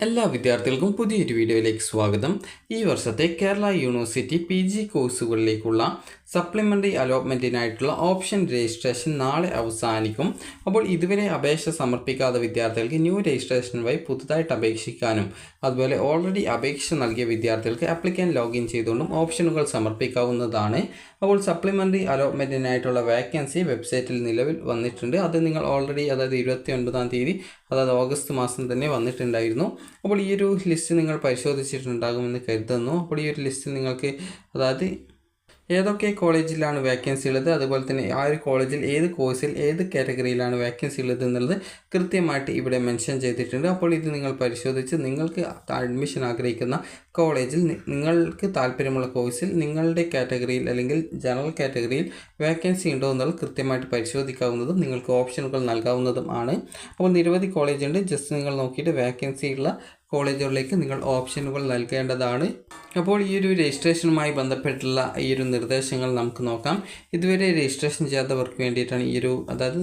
എല്ലാ വിദ്യാർത്ഥികൾക്കും പുതിയൊരു വീഡിയോയിലേക്ക് സ്വാഗതം. ഈ വർഷത്തെ കേരള യൂണിവേഴ്സിറ്റി PG കോഴ്സുകളിലേക്കുള്ള സപ്ലിമെൻ്ററി അലോട്ട്മെൻറ്റിനായിട്ടുള്ള ഓപ്ഷൻ രജിസ്ട്രേഷൻ നാളെ അവസാനിക്കും. അപ്പോൾ ഇതുവരെ അപേക്ഷ സമർപ്പിക്കാത്ത വിദ്യാർത്ഥികൾക്ക് ന്യൂ രജിസ്ട്രേഷൻ വഴി പുതുതായിട്ട് അപേക്ഷിക്കാനും അതുപോലെ ഓൾറെഡി അപേക്ഷ നൽകിയ വിദ്യാർത്ഥികൾക്ക് ആപ്ലിക്കൻ ലോഗിൻ ചെയ്തുകൊണ്ടും ഓപ്ഷനുകൾ സമർപ്പിക്കാവുന്നതാണ്. അപ്പോൾ സപ്ലിമെൻ്ററി അലോട്ട്മെൻറ്റിനായിട്ടുള്ള വേക്കൻസി വെബ്സൈറ്റിൽ നിലവിൽ വന്നിട്ടുണ്ട്. അത് നിങ്ങൾ ഓൾറെഡി അതായത് 29-ാം തീയതി അതായത് ഓഗസ്റ്റ് മാസം തന്നെ വന്നിട്ടുണ്ടായിരുന്നു. അപ്പോൾ ഈ ഒരു ലിസ്റ്റ് നിങ്ങൾ പരിശോധിച്ചിട്ടുണ്ടാകുമെന്ന് കരുതുന്നു. അപ്പോൾ ഈ ഒരു ലിസ്റ്റ് നിങ്ങൾക്ക് അതായത് ഏതൊക്കെ കോളേജിലാണ് വേക്കൻസി ഉള്ളത്, അതുപോലെ തന്നെ ആ ഒരു കോളേജിൽ ഏത് കോഴ്സിൽ ഏത് കാറ്റഗറിയിലാണ് വേക്കൻസി ഉള്ളത് എന്നുള്ളത് കൃത്യമായിട്ട് ഇവിടെ മെൻഷൻ ചെയ്തിട്ടുണ്ട്. അപ്പോൾ ഇത് നിങ്ങൾ പരിശോധിച്ച് നിങ്ങൾക്ക് അഡ്മിഷൻ ആഗ്രഹിക്കുന്ന കോളേജിൽ നിങ്ങൾക്ക് താല്പര്യമുള്ള കോഴ്സിൽ നിങ്ങളുടെ കാറ്റഗറിയിൽ അല്ലെങ്കിൽ ജനറൽ കാറ്റഗറിയിൽ വേക്കൻസി ഉണ്ടോ എന്നുള്ളത് കൃത്യമായിട്ട് പരിശോധിക്കാവുന്നതും നിങ്ങൾക്ക് ഓപ്ഷനുകൾ നൽകാവുന്നതും ആണ്. അപ്പോൾ നിരവധി കോളേജ് ഉണ്ട്. ജസ്റ്റ് നിങ്ങൾ നോക്കിയിട്ട് വേക്കൻസി ഉള്ള കോളേജുകളിലേക്ക് നിങ്ങൾ ഓപ്ഷനുകൾ നൽകേണ്ടതാണ്. അപ്പോൾ ഈ ഒരു രജിസ്ട്രേഷനുമായി ബന്ധപ്പെട്ടുള്ള ഈ ഒരു നിർദ്ദേശങ്ങൾ നമുക്ക് നോക്കാം. ഇതുവരെ രജിസ്ട്രേഷൻ ചെയ്യാത്തവർക്ക് വേണ്ടിയിട്ടാണ് ഈ ഒരു അതായത്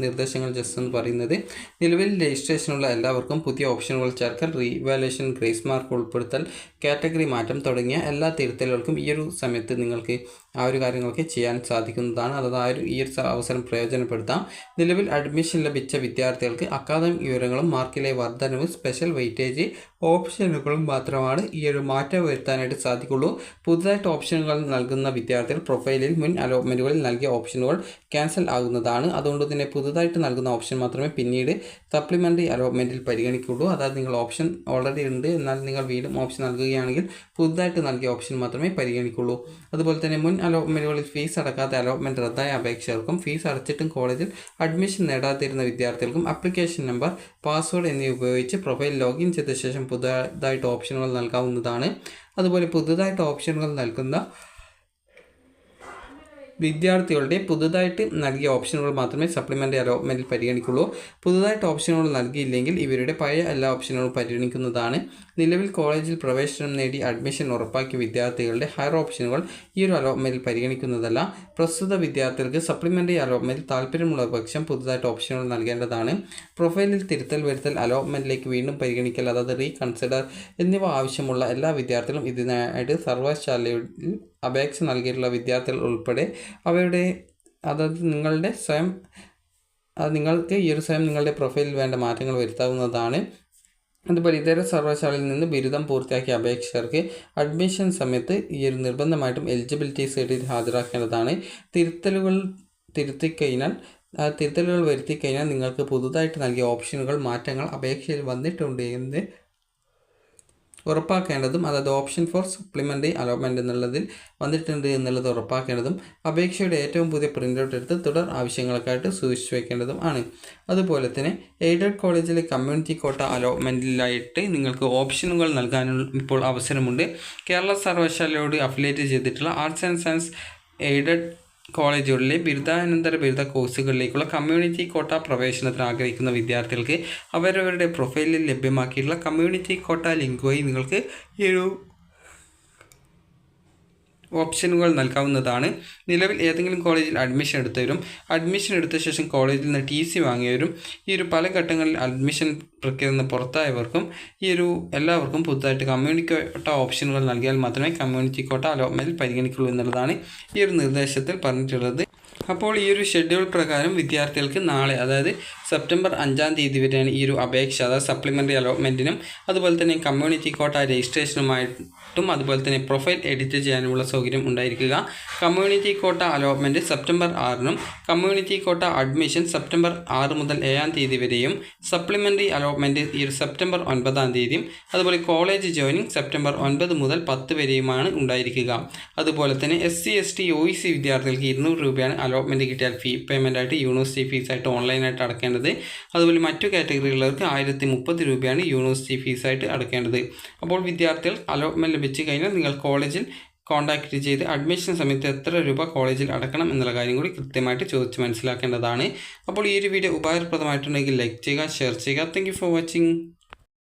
നിർദ്ദേശങ്ങൾ ജസ്റ്റ് എന്ന് പറയുന്നത്. നിലവിൽ രജിസ്ട്രേഷനുള്ള എല്ലാവർക്കും പുതിയ ഓപ്ഷനുകൾ ചേർക്കൽ, റീവാലുവേഷൻ, ഗ്രേസ് മാർക്ക് ഉൾപ്പെടുത്തൽ, കാറ്റഗറി മാറ്റം തുടങ്ങിയ എല്ലാ തിരുത്തലുകൾക്കും ഈ ഒരു സമയത്ത് നിങ്ങൾക്ക് ആ ഒരു കാര്യങ്ങളൊക്കെ ചെയ്യാൻ സാധിക്കുന്നതാണ്. അതായത് ഈ ഒരു അവസരം പ്രയോജനപ്പെടുത്താം. നിലവിൽ അഡ്മിഷൻ ലഭിച്ച വിദ്യാർത്ഥികൾക്ക് അക്കാദമിക് വിവരങ്ങളും മാർക്കിലെ വർധനവും സ്പെഷ്യൽ വെയിറ്റേജ് ഓപ്ഷനുകളും മാത്രമാണ് ഈ ഒരു മാറ്റം വരുത്താനായിട്ട് സാധിക്കുള്ളൂ. പുതുതായിട്ട് ഓപ്ഷനുകൾ നൽകുന്ന വിദ്യാർത്ഥികൾ പ്രൊഫൈലിൽ മുൻ അലോട്ട്മെൻറ്റുകളിൽ നൽകിയ ഓപ്ഷനുകൾ ക്യാൻസൽ ആകുന്നതാണ്. അതുകൊണ്ട് തന്നെ പുതുതായിട്ട് നൽകുന്ന ഓപ്ഷൻ മാത്രമേ പിന്നീട് സപ്ലിമെൻ്ററി അലോട്ട്മെൻറ്റിൽ പരിഗണിക്കുള്ളൂ. അതായത് നിങ്ങൾ ഓപ്ഷൻ ഓൾറെഡി ഉണ്ട്, എന്നാൽ നിങ്ങൾ വീണ്ടും ഓപ്ഷൻ നൽകുകയാണെങ്കിൽ പുതുതായിട്ട് നൽകിയ ഓപ്ഷൻ മാത്രമേ പരിഗണിക്കുള്ളൂ. അതുപോലെ തന്നെ മുൻ അലോട്ട്മെൻറ്റുകളിൽ ഫീസ് അടക്കാത്ത അലോട്ട്മെൻറ്റ് റദ്ദായ അപേക്ഷകർക്കും ഫീസ് അടച്ചിട്ടും കോളേജിൽ അഡ്മിഷൻ നേടാതിരുന്ന വിദ്യാർത്ഥികൾക്കും ആപ്ലിക്കേഷൻ നമ്പർ, പാസ്വേഡ് എന്നിവ ഉപയോഗിച്ച് പ്രൊഫൈൽ ലോഗിൻ ചെയ്ത ശേഷം പുതുതായിട്ട് ഓപ്ഷനുകൾ നൽകാവുന്നതാണ്. അതുപോലെ പുതുതായിട്ട് ഓപ്ഷനുകൾ നൽകുന്ന വിദ്യാർത്ഥികളുടെ പുതുതായിട്ട് നൽകിയ ഓപ്ഷനുകൾ മാത്രമേ സപ്ലിമെൻ്ററി അലോട്ട്മെൻറ്റിൽ പരിഗണിക്കുള്ളൂ. പുതുതായിട്ട് ഓപ്ഷനുകൾ നൽകിയില്ലെങ്കിൽ ഇവരുടെ പഴയ എല്ലാ ഓപ്ഷനുകളും പരിഗണിക്കുന്നതാണ്. നിലവിൽ കോളേജിൽ പ്രവേശനം നേടി അഡ്മിഷൻ ഉറപ്പാക്കിയ വിദ്യാർത്ഥികളുടെ ഹയർ ഓപ്ഷനുകൾ ഈ ഒരു അലോട്ട്മെൻറ്റിൽ പരിഗണിക്കുന്നതല്ല. പ്രസ്തുത വിദ്യാർത്ഥികൾക്ക് സപ്ലിമെൻ്ററി അലോട്ട്മെൻറ്റിൽ താല്പര്യമുള്ള പക്ഷം പുതുതായിട്ട് ഓപ്ഷനുകൾ നൽകേണ്ടതാണ്. പ്രൊഫൈലിൽ തിരുത്തൽ വരുത്തൽ, അലോട്ട്മെൻറ്റിലേക്ക് വീണ്ടും പരിഗണിക്കൽ അതായത് റീകൺസിഡർ എന്നിവ ആവശ്യമുള്ള എല്ലാ വിദ്യാർത്ഥികളും ഇതിനായിട്ട് സർവകലാശാലയിൽ അപേക്ഷ നൽകിയിട്ടുള്ള വിദ്യാർത്ഥികൾ ഉൾപ്പെടെ അവരുടെ അതായത് നിങ്ങൾക്ക് ഈ ഒരു സ്വയം നിങ്ങളുടെ പ്രൊഫൈലിൽ വേണ്ട മാറ്റങ്ങൾ വരുത്താവുന്നതാണ്. അതുപോലെ ഇതര സർവകലാശാലയിൽ നിന്ന് ബിരുദം പൂർത്തിയാക്കിയ അപേക്ഷകർക്ക് അഡ്മിഷൻ സമയത്ത് ഈ ഒരു നിർബന്ധമായിട്ടും എലിജിബിലിറ്റി സർട്ടിഫിക്കറ്റ് ഹാജരാക്കേണ്ടതാണ്. തിരുത്തലുകൾ വരുത്തി കഴിഞ്ഞാൽ നിങ്ങൾക്ക് പുതുതായിട്ട് നൽകിയ ഓപ്ഷനുകൾ മാറ്റങ്ങൾ അപേക്ഷയിൽ വന്നിട്ടുണ്ട് എന്ന് ഉറപ്പാക്കേണ്ടതും അതായത് ഓപ്ഷൻ ഫോർ സപ്ലിമെൻ്ററി അലോട്ട്മെൻറ്റ് എന്നുള്ളതിൽ വന്നിട്ടുണ്ട് എന്നുള്ളത് ഉറപ്പാക്കേണ്ടതും അപേക്ഷയുടെ ഏറ്റവും പുതിയ പ്രിൻ്റ് എടുത്ത് തുടർ ആവശ്യങ്ങൾക്കായിട്ട് സൂക്ഷിച്ചു വയ്ക്കേണ്ടതും ആണ്. അതുപോലെ തന്നെ എയ്ഡഡ് കോളേജിലെ കമ്മ്യൂണിറ്റി കോട്ട അലോട്ട്മെൻറ്റിലായിട്ട് നിങ്ങൾക്ക് ഓപ്ഷനുകൾ നൽകാനുള്ള ഇപ്പോൾ അവസരമുണ്ട്. കേരള സർവകലാശാലയോട് അഫിലിയേറ്റ് ചെയ്തിട്ടുള്ള ആർട്സ് ആൻഡ് സയൻസ് എയ്ഡഡ് കോളേജുകളിലെ ബിരുദാനന്തര ബിരുദ കോഴ്സുകളിലേക്കുള്ള കമ്മ്യൂണിറ്റി കോട്ട പ്രവേശനത്തിന് ആഗ്രഹിക്കുന്ന വിദ്യാർത്ഥികൾക്ക് അവരവരുടെ പ്രൊഫൈലിൽ ലഭ്യമാക്കിയിട്ടുള്ള കമ്മ്യൂണിറ്റി കോട്ട ലിങ്ക് വഴി നിങ്ങൾക്ക് ഈ ഒരു ഓപ്ഷനുകൾ നൽകാവുന്നതാണ്. നിലവിൽ ഏതെങ്കിലും കോളേജിൽ അഡ്മിഷൻ എടുത്ത ശേഷം കോളേജിൽ നിന്ന് TC വാങ്ങിയവരും ഈ ഒരു പല ഘട്ടങ്ങളിൽ അഡ്മിഷൻ പ്രക്രിയയിൽ നിന്ന് പുറത്തായവർക്കും ഈ ഒരു എല്ലാവർക്കും പുതുതായിട്ട് കമ്മ്യൂണിറ്റി കോട്ട ഓപ്ഷനുകൾ നൽകിയാൽ മാത്രമേ കമ്മ്യൂണിറ്റി കോട്ട അലോട്ട്മെൻറ്റിൽ പരിഗണിക്കുള്ളൂ എന്നുള്ളതാണ് ഈ ഒരു നിർദ്ദേശത്തിൽ പറഞ്ഞിട്ടുള്ളത്. അപ്പോൾ ഈ ഒരു ഷെഡ്യൂൾ പ്രകാരം വിദ്യാർത്ഥികൾക്ക് നാളെ അതായത് സെപ്റ്റംബർ 5-ാം തീയതി വരെയാണ് ഈ ഒരു അപേക്ഷ അതായത് സപ്ലിമെൻ്ററി അലോട്ട്മെൻറ്റിനും അതുപോലെ തന്നെ കമ്മ്യൂണിറ്റി കോട്ട രജിസ്ട്രേഷനുമായിട്ടും അതുപോലെ തന്നെ പ്രൊഫൈൽ എഡിറ്റ് ചെയ്യാനുമുള്ള സൗകര്യം ഉണ്ടായിരിക്കുക. കമ്മ്യൂണിറ്റി കോട്ട അലോട്ട്മെൻറ്റ് സെപ്റ്റംബർ 6-നും കമ്മ്യൂണിറ്റി കോട്ട അഡ്മിഷൻ സെപ്റ്റംബർ 6 മുതൽ 7-ാം തീയതി വരെയും സപ്ലിമെൻ്ററി അലോട്ട്മെൻറ്റ് ഈ ഒരു സെപ്റ്റംബർ 9-ാം തീയതിയും അതുപോലെ കോളേജ് ജോയിനിങ് സെപ്റ്റംബർ 9 മുതൽ 10 വരെയുമാണ് ഉണ്ടായിരിക്കുക. അതുപോലെ തന്നെ SC ST OEC വിദ്യാർത്ഥികൾക്ക് 200 രൂപയാണ് അലോട്ട്മെൻറ്റ് കിട്ടിയാൽ ഫീ പേയ്മെൻ്റ് ആയിട്ട് യൂണിവേഴ്സിറ്റി ഫീസായിട്ട് ഓൺലൈനായിട്ട് അടക്കേണ്ടത്. അതുപോലെ മറ്റു കാറ്റഗറിയുള്ളവർക്ക് 1030 രൂപയാണ് യൂണിവേഴ്സിറ്റി ഫീസായിട്ട് അടക്കേണ്ടത്. അപ്പോൾ വിദ്യാർത്ഥികൾ അലോട്ട്മെൻറ്റ് ലഭിച്ചു കഴിഞ്ഞാൽ നിങ്ങൾ കോളേജിൽ കോൺടാക്റ്റ് ചെയ്ത് അഡ്മിഷൻ സമയത്ത് എത്ര രൂപ കോളേജിൽ അടക്കണം എന്നുള്ള കാര്യം കൂടി കൃത്യമായിട്ട് ചോദിച്ച് മനസ്സിലാക്കേണ്ടതാണ്. അപ്പോൾ ഈ ഒരു വീഡിയോ ഉപകാരപ്രദമായിട്ടുണ്ടെങ്കിൽ ലൈക്ക് ചെയ്യുക, ഷെയർ ചെയ്യുക. Thank you for watching.